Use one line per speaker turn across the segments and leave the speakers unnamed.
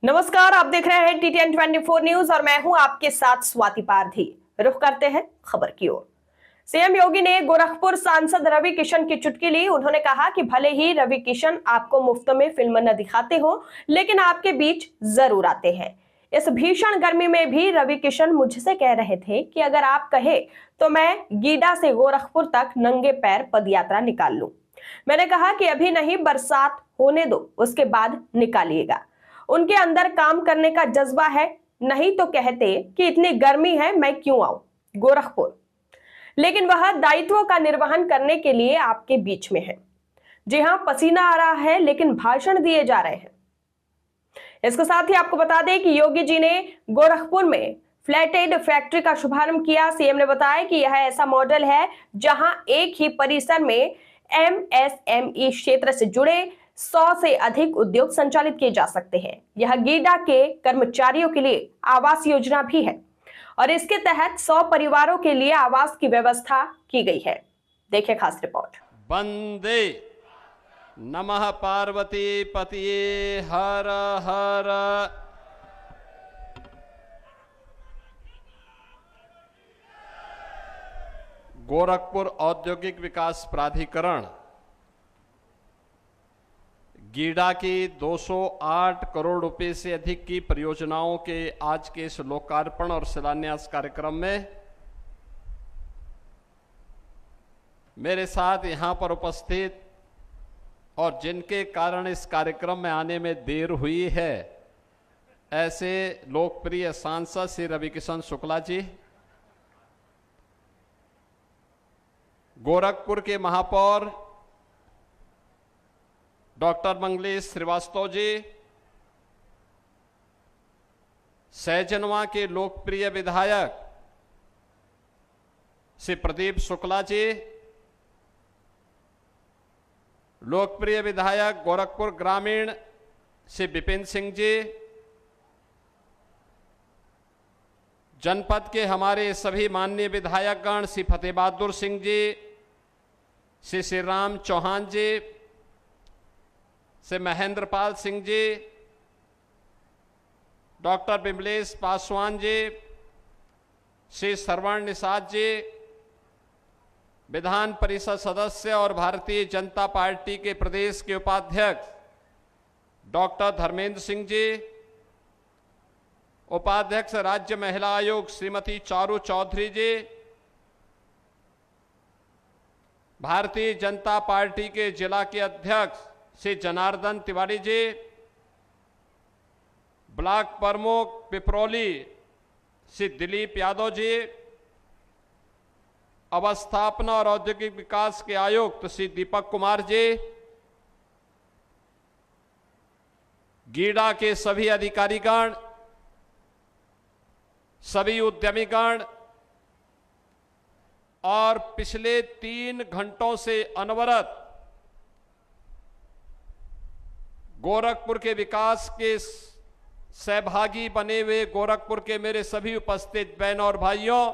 नमस्कार, आप देख रहे हैं TTN 24 न्यूज और मैं हूं आपके साथ स्वाति पारधी। रुख करते हैं खबर की ओर। सीएम योगी ने गोरखपुर सांसद रवि किशन की चुटकी ली। उन्होंने कहा कि भले ही रवि किशन आपको मुफ्त में फिल्म न दिखाते हो, लेकिन आपके बीच जरूर आते हैं। इस भीषण गर्मी में भी रवि किशन मुझसे कह रहे थे कि अगर आप कहे तो मैं गीडा से गोरखपुर तक नंगे पैर पदयात्रा निकाल लूं। मैंने कहा कि अभी नहीं, बरसात होने दो, उसके बाद निकालिएगा। उनके अंदर काम करने का जज्बा है, नहीं तो कहते कि इतनी गर्मी है, मैं क्यों आऊं गोरखपुर। लेकिन वह दायित्व का निर्वहन करने के लिए आपके बीच में है। जी हां, पसीना आ रहा है लेकिन भाषण दिए जा रहे हैं। इसके साथ ही आपको बता दें कि योगी जी ने गोरखपुर में फ्लैटेड फैक्ट्री का शुभारंभ किया। सीएम ने बताया कि यह ऐसा मॉडल है जहां एक ही परिसर में MSME क्षेत्र से जुड़े 100 से अधिक उद्योग संचालित किए जा सकते हैं। यह गीडा के कर्मचारियों के लिए आवास योजना भी है और इसके तहत 100 परिवारों के लिए आवास की व्यवस्था की गई है। देखिए खास रिपोर्ट।
वंदे नमः पार्वती पतिये हर हर। गोरखपुर औद्योगिक विकास प्राधिकरण गीडा की 208 करोड़ रुपए से अधिक की परियोजनाओं के आज के इस लोकार्पण और शिलान्यास कार्यक्रम में मेरे साथ यहां पर उपस्थित और जिनके कारण इस कार्यक्रम में आने में देर हुई है, ऐसे लोकप्रिय सांसद श्री रवि किशन शुक्ला जी, गोरखपुर के महापौर डॉक्टर मंगलेश श्रीवास्तव जी, सहजनवा के लोकप्रिय विधायक श्री प्रदीप शुक्ला जी, लोकप्रिय विधायक गोरखपुर ग्रामीण श्री विपिन सिंह जी, जनपद के हमारे सभी माननीय विधायकगण श्री फतेह बहादुर सिंह जी, श्री श्री राम चौहान जी, श्री महेंद्रपाल सिंह जी, डॉक्टर विमलेश पासवान जी, श्री श्रवण निषाद जी, विधान परिषद सदस्य और भारतीय जनता पार्टी के प्रदेश के उपाध्यक्ष डॉक्टर धर्मेंद्र सिंह जी, उपाध्यक्ष राज्य महिला आयोग श्रीमती चारू चौधरी जी, भारतीय जनता पार्टी के जिला के अध्यक्ष श्री जनार्दन तिवारी जी, ब्लॉक प्रमुख पिपरौली श्री दिलीप यादव जी, अवस्थापना और औद्योगिक विकास के आयुक्त श्री दीपक कुमार जी, गीडा के सभी अधिकारीगण, सभी उद्यमीगण और पिछले 3 घंटों से अनवरत गोरखपुर के विकास के सहभागी बने हुए गोरखपुर के मेरे सभी उपस्थित बहनों और भाइयों,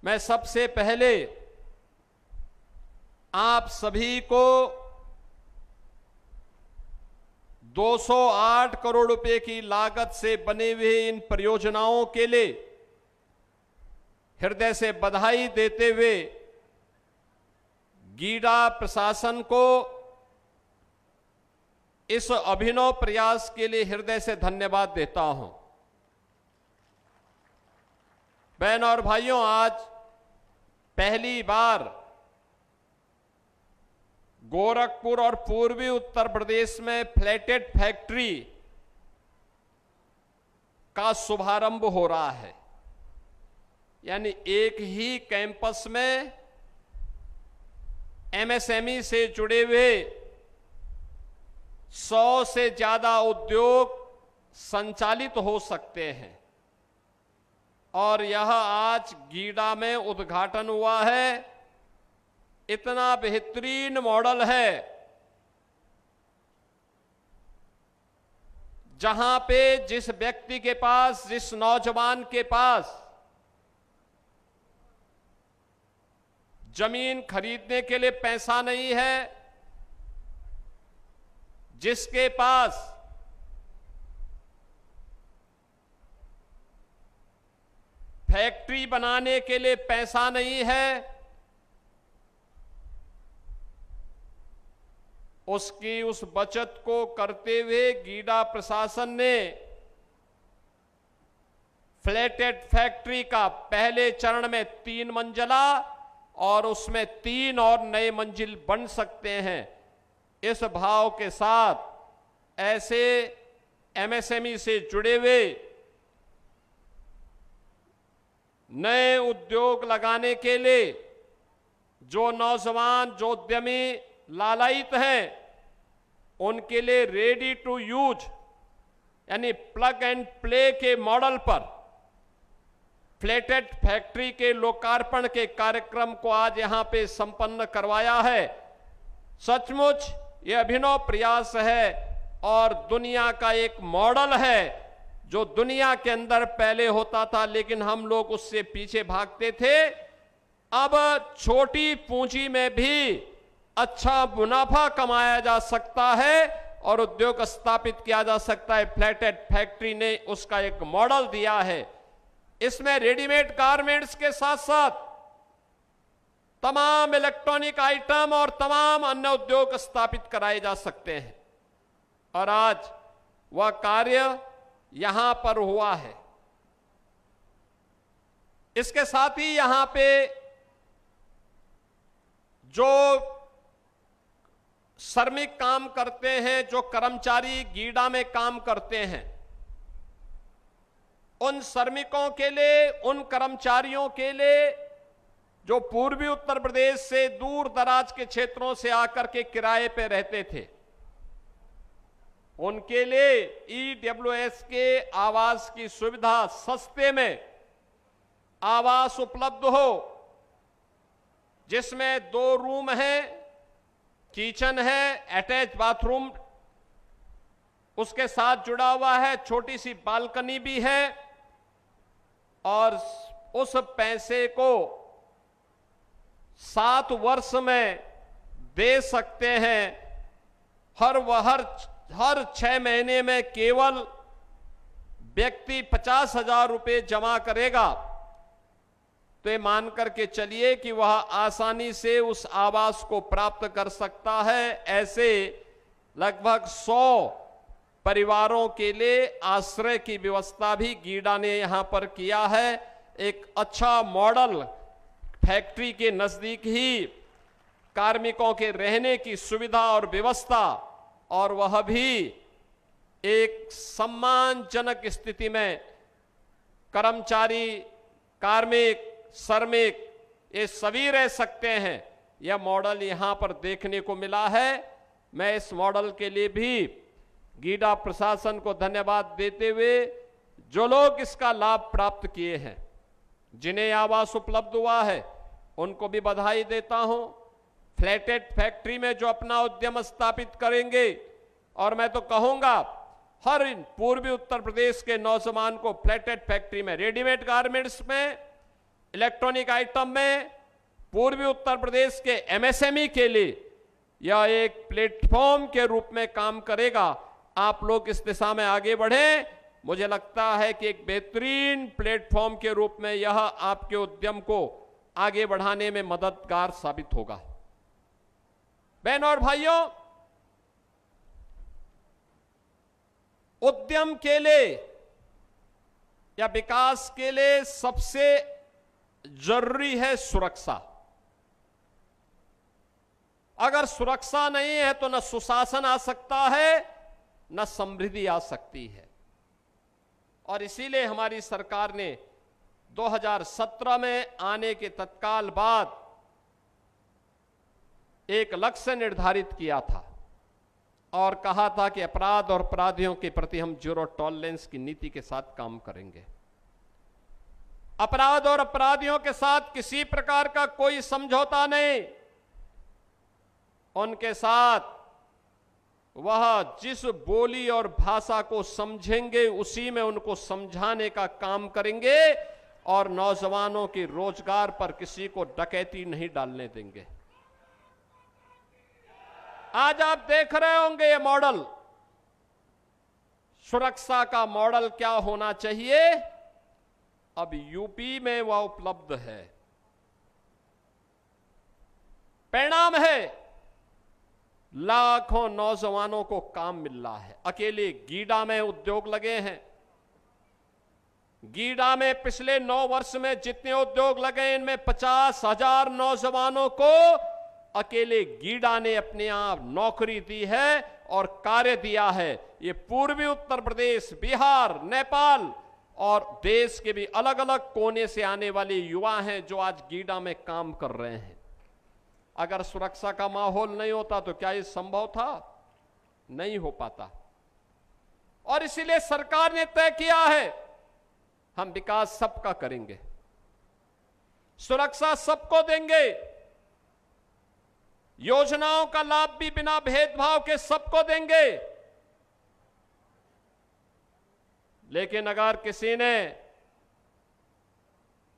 मैं सबसे पहले आप सभी को 208 करोड़ रुपए की लागत से बने हुए इन परियोजनाओं के लिए हृदय से बधाई देते हुए गीडा प्रशासन को इस अभिनव प्रयास के लिए हृदय से धन्यवाद देता हूं। बहनों और भाइयों, आज पहली बार गोरखपुर और पूर्वी उत्तर प्रदेश में फ्लैटेड फैक्ट्री का शुभारंभ हो रहा है। यानी एक ही कैंपस में MSME से जुड़े हुए 100 से ज्यादा उद्योग संचालित हो सकते हैं और यह आज गीडा में उद्घाटन हुआ है। इतना बेहतरीन मॉडल है जहां पे जिस व्यक्ति के पास, जिस नौजवान के पास जमीन खरीदने के लिए पैसा नहीं है, जिसके पास फैक्ट्री बनाने के लिए पैसा नहीं है, उसकी उस बचत को करते हुए गीडा प्रशासन ने फ्लैटेड फैक्ट्री का पहले चरण में 3 मंजिला और उसमें 3 और नए मंजिल बन सकते हैं, इस भाव के साथ ऐसे एमएसएमई से जुड़े हुए नए उद्योग लगाने के लिए जो नौजवान, जो उद्यमी लालायित हैं, उनके लिए रेडी टू यूज यानी प्लग एंड प्ले के मॉडल पर फ्लैटेड फैक्ट्री के लोकार्पण के कार्यक्रम को आज यहां पे संपन्न करवाया है। सचमुच ये अभिनव प्रयास है और दुनिया का एक मॉडल है जो दुनिया के अंदर पहले होता था, लेकिन हम लोग उससे पीछे भागते थे। अब छोटी पूंजी में भी अच्छा मुनाफा कमाया जा सकता है और उद्योग स्थापित किया जा सकता है। फ्लैटेड फैक्ट्री ने उसका एक मॉडल दिया है। इसमें रेडीमेड गारमेंट्स के साथ साथ तमाम इलेक्ट्रॉनिक आइटम और तमाम अन्य उद्योग स्थापित कराए जा सकते हैं और आज वह कार्य यहां पर हुआ है। इसके साथ ही यहां पे जो श्रमिक काम करते हैं, जो कर्मचारी गीडा में काम करते हैं, उन श्रमिकों के लिए, उन कर्मचारियों के लिए जो पूर्वी उत्तर प्रदेश से दूर दराज के क्षेत्रों से आकर के किराए पे रहते थे, उनके लिए ईडब्ल्यूएस के आवास की सुविधा, सस्ते में आवास उपलब्ध हो, जिसमें 2 रूम है, किचन है, अटैच बाथरूम उसके साथ जुड़ा हुआ है, छोटी सी बालकनी भी है और उस पैसे को 7 वर्ष में दे सकते हैं। हर 6 महीने में केवल व्यक्ति 50,000 रुपए जमा करेगा तो ये मान करके चलिए कि वह आसानी से उस आवास को प्राप्त कर सकता है। ऐसे लगभग 100 परिवारों के लिए आश्रय की व्यवस्था भी गीडा ने यहां पर किया है। एक अच्छा मॉडल, फैक्ट्री के नजदीक ही कार्मिकों के रहने की सुविधा और व्यवस्था, और वह भी एक सम्मानजनक स्थिति में कर्मचारी, कार्मिक, श्रमिक ये सभी रह सकते हैं। यह मॉडल यहां पर देखने को मिला है। मैं इस मॉडल के लिए भी गीडा प्रशासन को धन्यवाद देते हुए जो लोग इसका लाभ प्राप्त किए हैं, जिन्हें आवास उपलब्ध हुआ है, उनको भी बधाई देता हूं। फ्लैटेड फैक्ट्री में जो अपना उद्यम स्थापित करेंगे, और मैं तो कहूंगा हर पूर्वी उत्तर प्रदेश के नौजवान को फ्लैटेड फैक्ट्री में, रेडीमेड गारमेंट्स में, इलेक्ट्रॉनिक आइटम में, पूर्वी उत्तर प्रदेश के एमएसएमई के लिए यह एक प्लेटफॉर्म के रूप में काम करेगा। आप लोग इस दिशा में आगे बढ़ें। मुझे लगता है कि एक बेहतरीन प्लेटफॉर्म के रूप में यह आपके उद्यम को आगे बढ़ाने में मददगार साबित होगा। बहनों और भाइयों, उद्यम के लिए या विकास के लिए सबसे जरूरी है सुरक्षा। अगर सुरक्षा नहीं है तो न सुशासन आ सकता है, न समृद्धि आ सकती है। और इसीलिए हमारी सरकार ने 2017 में आने के तत्काल बाद एक लक्ष्य निर्धारित किया था और कहा था कि अपराध और अपराधियों के प्रति हम जीरो टॉलरेंस की नीति के साथ काम करेंगे। अपराध और अपराधियों के साथ किसी प्रकार का कोई समझौता नहीं। उनके साथ वह जिस बोली और भाषा को समझेंगे उसी में उनको समझाने का काम करेंगे और नौजवानों के रोजगार पर किसी को डकैती नहीं डालने देंगे। आज आप देख रहे होंगे ये मॉडल, सुरक्षा का मॉडल क्या होना चाहिए। अब यूपी में वह उपलब्ध है। परिणाम है लाखों नौजवानों को काम मिल रहा है। अकेले गीडा में उद्योग लगे हैं। गीडा में पिछले 9 वर्ष में जितने उद्योग लगे इनमें 50,000 नौजवानों को अकेले गीडा ने अपने आप नौकरी दी है और कार्य दिया है। ये पूर्वी उत्तर प्रदेश, बिहार, नेपाल और देश के भी अलग अलग कोने से आने वाले युवा हैं जो आज गीडा में काम कर रहे हैं। अगर सुरक्षा का माहौल नहीं होता तो क्या ये संभव था? नहीं हो पाता। और इसीलिए सरकार ने तय किया है हम विकास सबका करेंगे, सुरक्षा सबको देंगे, योजनाओं का लाभ भी बिना भेदभाव के सबको देंगे। लेकिन अगर किसी ने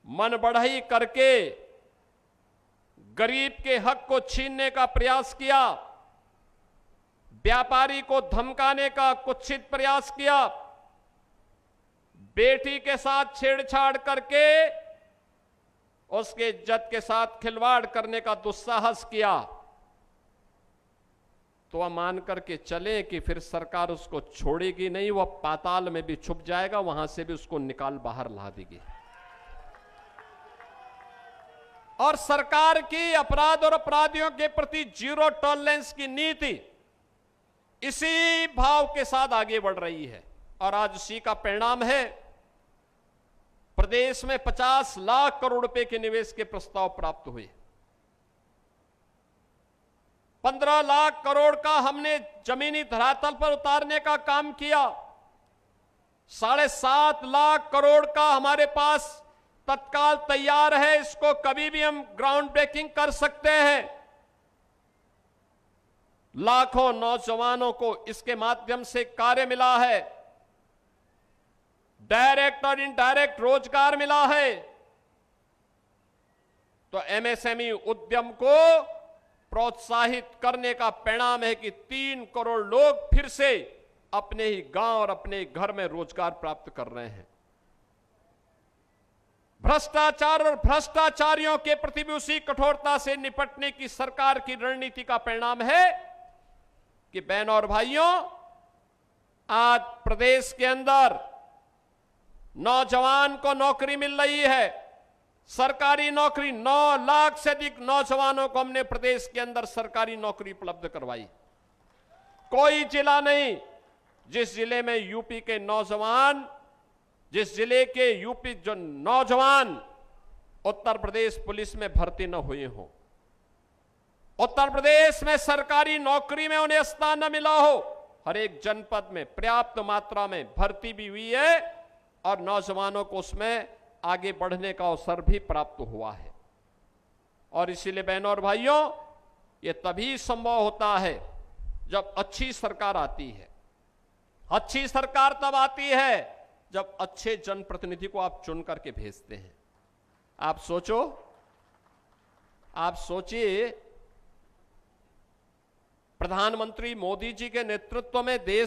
मन बढ़ाई करके गरीब के हक को छीनने का प्रयास किया, व्यापारी को धमकाने का कुत्सित प्रयास किया, बेटी के साथ छेड़छाड़ करके उसके इज्जत के साथ खिलवाड़ करने का दुस्साहस किया, तो वह मान करके चले कि फिर सरकार उसको छोड़ेगी नहीं, वह पाताल में भी छुप जाएगा, वहां से भी उसको निकाल बाहर ला देगी। और सरकार की अपराध और अपराधियों के प्रति जीरो टॉलरेंस की नीति इसी भाव के साथ आगे बढ़ रही है। और आज उसी का परिणाम है प्रदेश में 50 लाख करोड़ रुपए के निवेश के प्रस्ताव प्राप्त हुए। 15 लाख करोड़ का हमने जमीनी धरातल पर उतारने का काम किया। 7.5 लाख करोड़ का हमारे पास तत्काल तैयार है, इसको कभी भी हम ग्राउंड ब्रेकिंग कर सकते हैं। लाखों नौजवानों को इसके माध्यम से कार्य मिला है, डायरेक्ट और इनडायरेक्ट रोजगार मिला है। तो एमएसएमई उद्यम को प्रोत्साहित करने का परिणाम है कि 3 करोड़ लोग फिर से अपने ही गांव और अपने घर में रोजगार प्राप्त कर रहे हैं। भ्रष्टाचार और भ्रष्टाचारियों के प्रति भी उसी कठोरता से निपटने की सरकार की रणनीति का परिणाम है कि बहनों और भाइयों, आज प्रदेश के अंदर नौजवान को नौकरी मिल रही है। सरकारी नौकरी 9 लाख से अधिक नौजवानों को हमने प्रदेश के अंदर सरकारी नौकरी उपलब्ध करवाई। कोई जिला नहीं जिस जिले में यूपी के नौजवान, जिस जिले के यूपी जो नौजवान उत्तर प्रदेश पुलिस में भर्ती न हुए हो, उत्तर प्रदेश में सरकारी नौकरी में उन्हें स्थान न मिला हो। हर एक जनपद में पर्याप्त मात्रा में भर्ती भी हुई है और नौजवानों को उसमें आगे बढ़ने का अवसर भी प्राप्त हुआ है। और इसीलिए बहनों और भाइयों, ये तभी संभव होता है जब अच्छी सरकार आती है। अच्छी सरकार तब आती है जब अच्छे जनप्रतिनिधि को आप चुन करके भेजते हैं। आप सोचिए, प्रधानमंत्री मोदी जी के नेतृत्व में देश